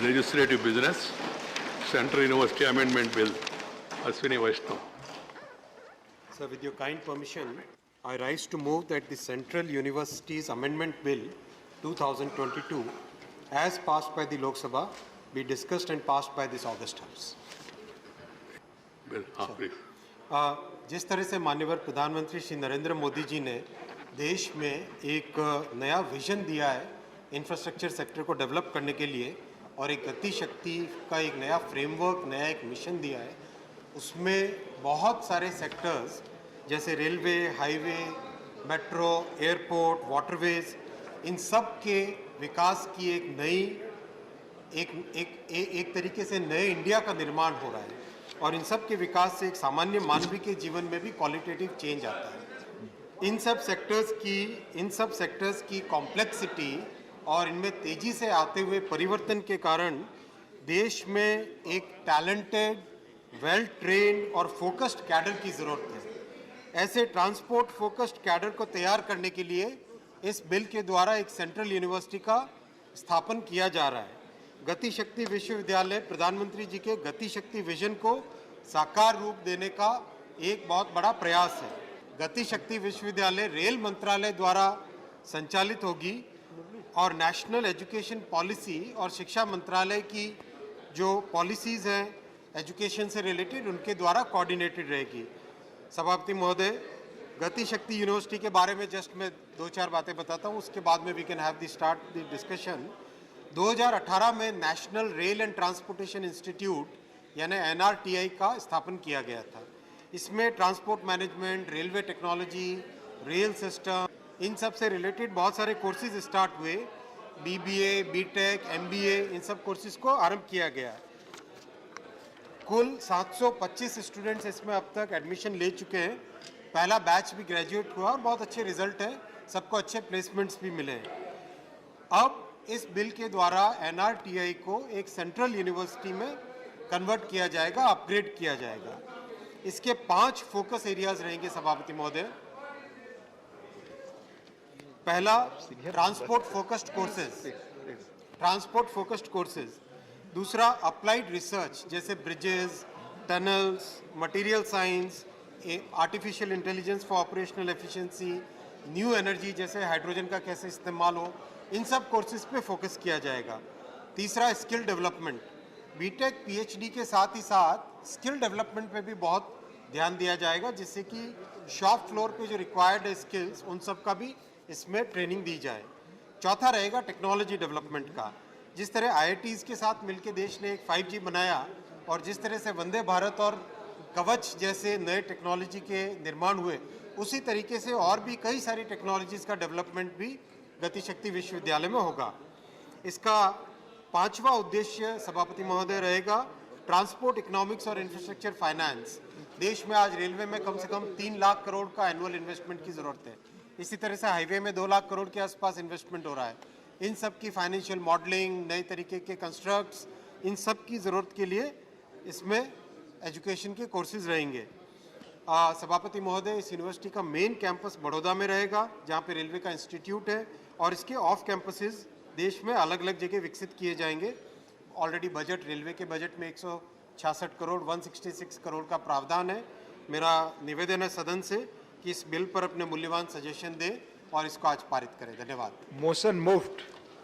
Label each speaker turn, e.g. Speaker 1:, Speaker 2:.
Speaker 1: Legislative Business, Central University Amendment Bill. Ashwini Vaishnav.
Speaker 2: Sir, with your kind permission, I rise to move that the Central Universities Amendment Bill 2022, as passed by the Lok Sabha, be discussed and passed by this August House.
Speaker 1: Bill, please.
Speaker 2: जिस तरह से माननीय प्रधानमंत्री श्री नरेंद्र मोदी जी ने देश में एक नया विजन दिया है इंफ्रास्ट्रक्चर सेक्टर को डेवलप करने के लिए और एक गति शक्ति का एक नया फ्रेमवर्क, नया एक मिशन दिया है, उसमें बहुत सारे सेक्टर्स जैसे railway, highway, metro, airport, waterways, इन सब के विकास की एक नई एक तरीके से नए इंडिया का निर्माण हो रहा है और इन सब के विकास से एक सामान्य मानवीय के जीवन में भी क्वालिटेटिव चेंज आता है। इन सब सेक्टर्स की कॉम्प्लेक्सिटी और इनमें तेजी से आते हुए परिवर्तन के कारण देश में एक टैलेंटेड, वेल ट्रेन्ड और फोकस्ड कैडर की ज़रूरत है। ऐसे ट्रांसपोर्ट फोकस्ड कैडर को तैयार करने के लिए इस बिल के द्वारा एक सेंट्रल यूनिवर्सिटी का स्थापन किया जा रहा है। गति शक्ति विश्वविद्यालय प्रधानमंत्री जी के गति शक्ति विजन को साकार रूप देने का एक बहुत बड़ा प्रयास है। गति शक्ति विश्वविद्यालय रेल मंत्रालय द्वारा संचालित होगी और नेशनल एजुकेशन पॉलिसी और शिक्षा मंत्रालय की जो पॉलिसीज़ हैं एजुकेशन से रिलेटेड उनके द्वारा कोऑर्डिनेटेड रहेगी। सभापति महोदय, गति शक्ति यूनिवर्सिटी के बारे में जस्ट मैं 2-4 बातें बताता हूँ, उसके बाद में we can have the start the discussion. 2018 में national rail and transportation institute यानी NRTI का स्थापन किया गया था। इसमें transport management, railway technology, rail system, इन सब से रिलेटेड बहुत सारे कोर्सेज स्टार्ट हुए। BBA, BTech, MBA, इन सब कोर्सेज को आरंभ किया गया। कुल 725 स्टूडेंट्स इसमें अब तक एडमिशन ले चुके हैं। पहला बैच भी ग्रेजुएट हुआ और बहुत अच्छे रिजल्ट हैं, सबको अच्छे प्लेसमेंट्स भी मिले हैं। अब इस बिल के द्वारा NRTI को एक सेंट्रल यूनिवर्सिटी में कन्वर्ट किया जाएगा, अपग्रेड किया जाएगा। इसके 5 फोकस एरियाज रहेंगे सभापति महोदय। पहला, ट्रांसपोर्ट फोकस्ड कोर्सेज। दूसरा, अप्लाइड रिसर्च जैसे bridges, tunnels, material science, artificial intelligence for operational efficiency, new energy जैसे हाइड्रोजन का कैसे इस्तेमाल हो, इन सब कोर्सेज पे फोकस किया जाएगा। तीसरा, स्किल डेवलपमेंट। BTech PhD के साथ ही साथ स्किल डेवलपमेंट पे भी बहुत ध्यान दिया जाएगा, जिससे कि शॉप फ्लोर पे जो रिक्वायर्ड है स्किल्स उन सब का भी इसमें ट्रेनिंग दी जाए। चौथा रहेगा टेक्नोलॉजी डेवलपमेंट का। जिस तरह IITs के साथ मिलकर देश ने एक 5G बनाया और जिस तरह से वंदे भारत और कवच जैसे नए टेक्नोलॉजी के निर्माण हुए, उसी तरीके से और भी कई सारी टेक्नोलॉजीज़ का डेवलपमेंट भी गति शक्ति विश्वविद्यालय में होगा। इसका 5वां उद्देश्य सभापति महोदय रहेगा ट्रांसपोर्ट इकोनॉमिक्स और इंफ्रास्ट्रक्चर फाइनेंस। देश में आज रेलवे में कम से कम 3 लाख करोड़ का एनुअल इन्वेस्टमेंट की ज़रूरत है। इसी तरह से हाईवे में 2 लाख करोड़ के आसपास इन्वेस्टमेंट हो रहा है। इन सब की फाइनेंशियल मॉडलिंग, नए तरीके के कंस्ट्रक्ट्स, इन सब की ज़रूरत के लिए इसमें एजुकेशन के कोर्सेज रहेंगे। सभापति महोदय, इस यूनिवर्सिटी का मेन कैंपस बड़ौदा में रहेगा, जहाँ पे रेलवे का इंस्टीट्यूट है, और इसके ऑफ कैंपसेस देश में अलग अलग जगह विकसित किए जाएंगे। ऑलरेडी बजट, रेलवे के बजट में 166 करोड़ 166 करोड़ का प्रावधान है। मेरा निवेदन है सदन से कि इस बिल पर अपने मूल्यवान सजेशन दें और इसको आज पारित करें। धन्यवाद।
Speaker 3: Motion moved.